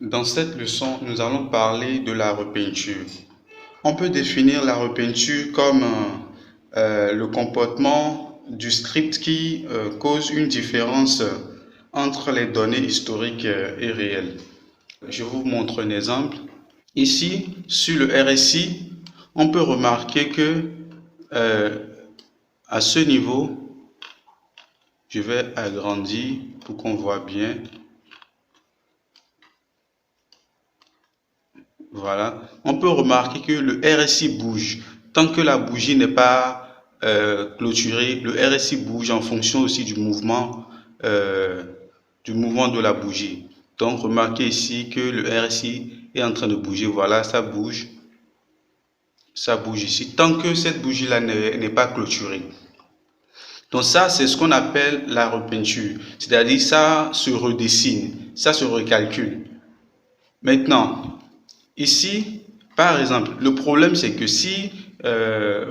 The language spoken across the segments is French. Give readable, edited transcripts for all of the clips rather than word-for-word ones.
Dans cette leçon, nous allons parler de la repeinture. On peut définir la repeinture comme le comportement du script qui cause une différence entre les données historiques et réelles. Je vous montre un exemple. Ici, sur le RSI, on peut remarquer que euh, à ce niveau, je vais agrandir pour qu'on voit bien. Voilà. On peut remarquer que le RSI bouge. Tant que la bougie n'est pas clôturée, le RSI bouge en fonction aussi euh, du mouvement de la bougie. Donc, remarquez ici que le RSI est en train de bouger. Voilà, ça bouge. Ça bouge ici. Tant que cette bougie-là n'est pas clôturée. Donc ça, c'est ce qu'on appelle la repeinture. C'est-à-dire, ça se redessine, ça se recalcule. Maintenant, ici, par exemple, le problème c'est que si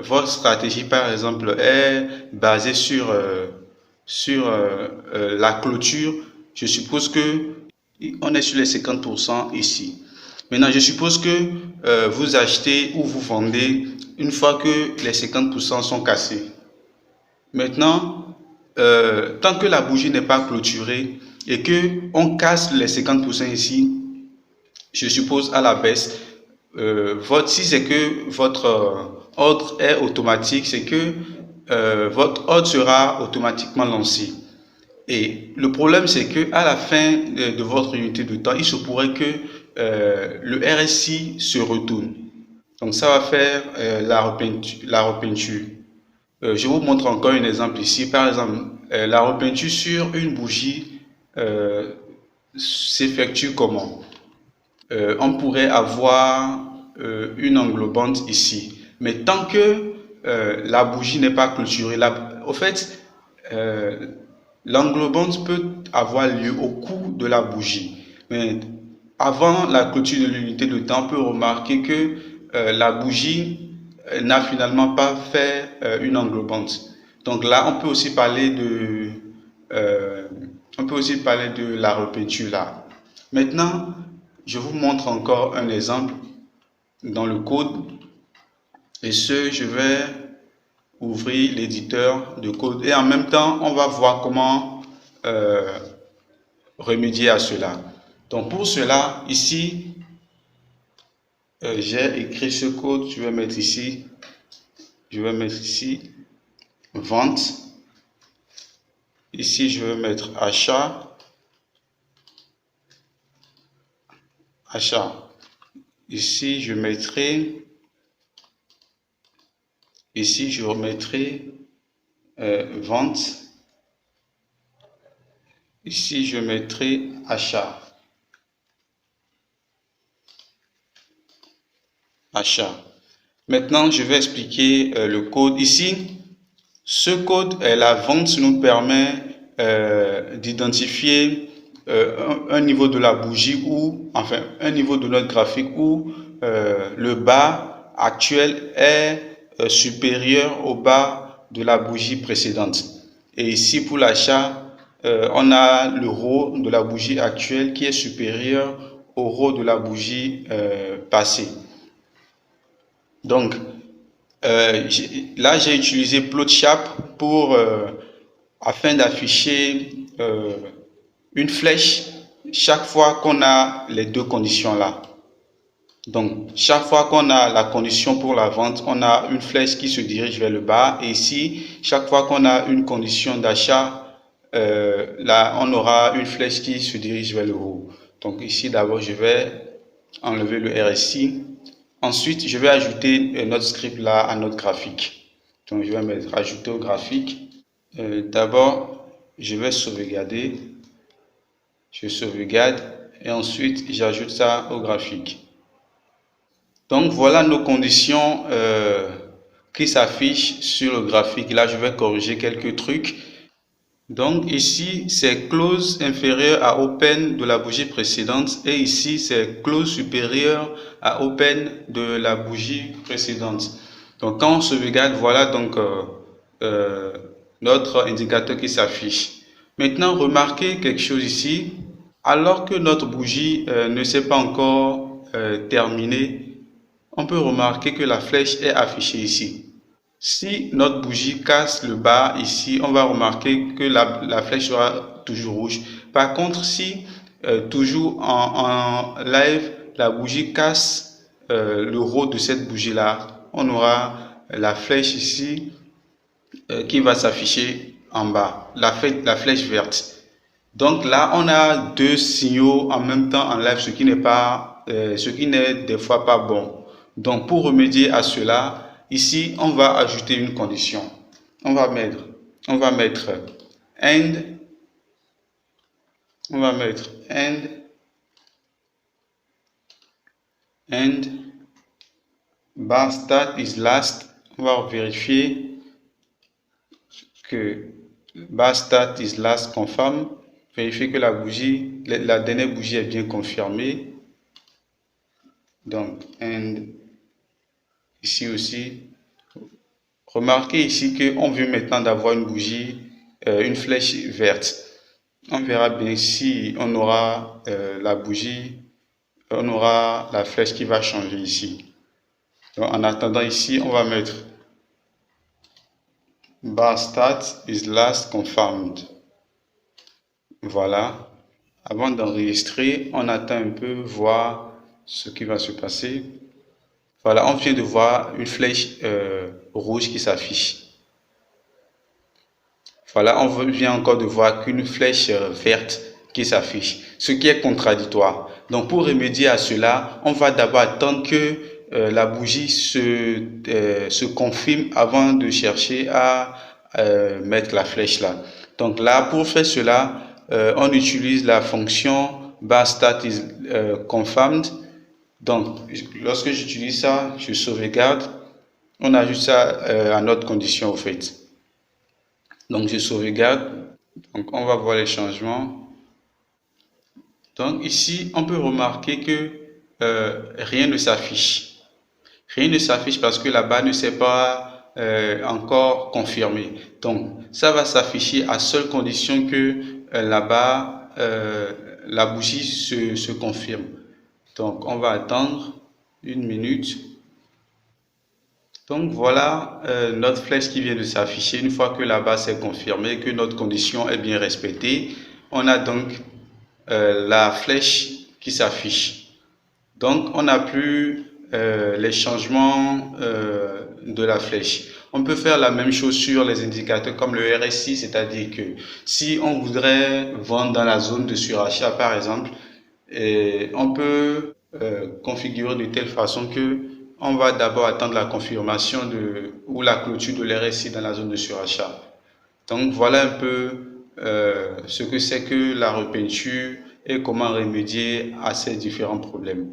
votre stratégie, par exemple, est basée sur la clôture, je suppose que on est sur les 50% ici. Maintenant, je suppose que vous achetez ou vous vendez une fois que les 50% sont cassés. Maintenant, tant que la bougie n'est pas clôturée et que on casse les 50% ici, je suppose à la baisse, si c'est que votre ordre est automatique, c'est que votre ordre sera automatiquement lancé. Et le problème, c'est que à la fin de votre unité de temps, il se pourrait que le RSI se retourne. Donc ça va faire la repeinture. Je vous montre encore un exemple ici. Par exemple, la repeinture sur une bougie s'effectue comment? On pourrait avoir une englobante ici. Mais tant que la bougie n'est pas clôturée, au fait, euh, l'englobante peut avoir lieu au cours de la bougie. Mais avant la clôture de l'unité de temps, on peut remarquer que la bougie n'a finalement pas fait une englobante. Donc là, euh, on peut aussi parler de la repeinture là. Maintenant, je vous montre encore un exemple dans le code. Et je vais ouvrir l'éditeur de code. Et en même temps, on va voir comment euh, remédier à cela. Donc pour cela, ici, j'ai écrit ce code. Je vais mettre ici. Je vais mettre ici vente. Ici, je vais mettre achat. Achat. Ici, je mettrai. Ici, je remettrai vente. Ici, je mettrai achat. Achat. Maintenant, je vais expliquer le code. Ici, ce code, la vente nous permet d'identifier un niveau de la bougie ou, enfin, un niveau de notre graphique où le bas actuel est supérieur au bas de la bougie précédente. Et ici, pour l'achat, on a le haut de la bougie actuelle qui est supérieur au haut de la bougie passée. Donc, là, j'ai utilisé Plotchap afin d'afficher une flèche chaque fois qu'on a les deux conditions là. Donc, chaque fois qu'on a la condition pour la vente, on a une flèche qui se dirige vers le bas. Et ici, chaque fois qu'on a une condition d'achat, là, on aura une flèche qui se dirige vers le haut. Donc ici, d'abord, je vais enlever le RSI. Ensuite, je vais ajouter notre script là à notre graphique. Donc, je vais mettre ajouter au graphique. D'abord, je vais sauvegarder. Je sauvegarde et ensuite, j'ajoute ça au graphique. Donc, voilà nos conditions qui s'affichent sur le graphique. Là, je vais corriger quelques trucs. Donc ici, c'est close inférieure à open de la bougie précédente et ici, c'est close supérieure à open de la bougie précédente. Donc quand on sauvegarde, voilà donc notre indicateur qui s'affiche. Maintenant, remarquez quelque chose ici. Alors que notre bougie ne s'est pas encore terminée, on peut remarquer que la flèche est affichée ici. Si notre bougie casse le bas ici, on va remarquer que la flèche sera toujours rouge. Par contre, si toujours en live, la bougie casse le haut de cette bougie-là, on aura la flèche ici qui va s'afficher en bas, la flèche verte. Donc là, on a deux signaux en même temps en live, ce qui n'est des fois pas bon. Donc pour remédier à cela, ici, on va ajouter une condition. On va mettre end, on va mettre end bar start is last. On va vérifier que bar start is last confirm. Vérifier que la dernière bougie est bien confirmée. Donc, end ici aussi. Remarquez ici qu'on veut maintenant d'avoir une bougie, une flèche verte. On verra bien si on aura la bougie, on aura la flèche qui va changer ici. Donc, en attendant ici, on va mettre bar start is last confirmed. Voilà. Avant d'enregistrer, on attend un peu, voir ce qui va se passer. Voilà, on vient de voir une flèche rouge qui s'affiche. Voilà, on vient encore de voir qu'une flèche verte qui s'affiche, ce qui est contradictoire. Donc pour remédier à cela, on va d'abord attendre que la bougie se confirme avant de chercher à mettre la flèche là. Donc là, pour faire cela, on utilise la fonction bar start is confirmed. Donc, lorsque j'utilise ça, je sauvegarde. On ajoute ça à notre condition au fait. Donc, je sauvegarde. Donc, on va voir les changements. Donc, ici, on peut remarquer que rien ne s'affiche. Rien ne s'affiche parce que la barre ne s'est pas encore confirmée. Donc, ça va s'afficher à seule condition que la bougie se confirme. Donc, on va attendre une minute. Donc, voilà notre flèche qui vient de s'afficher. Une fois que la base est confirmée, que notre condition est bien respectée, on a donc la flèche qui s'affiche. Donc, on n'a plus les changements de la flèche. On peut faire la même chose sur les indicateurs comme le RSI, c'est-à-dire que si on voudrait vendre dans la zone de surachat, par exemple, on peut configurer de telle façon que on va d'abord attendre la confirmation ou la clôture de l'RSI dans la zone de surachat. Donc voilà un peu ce que c'est que la repeinture et comment remédier à ces différents problèmes.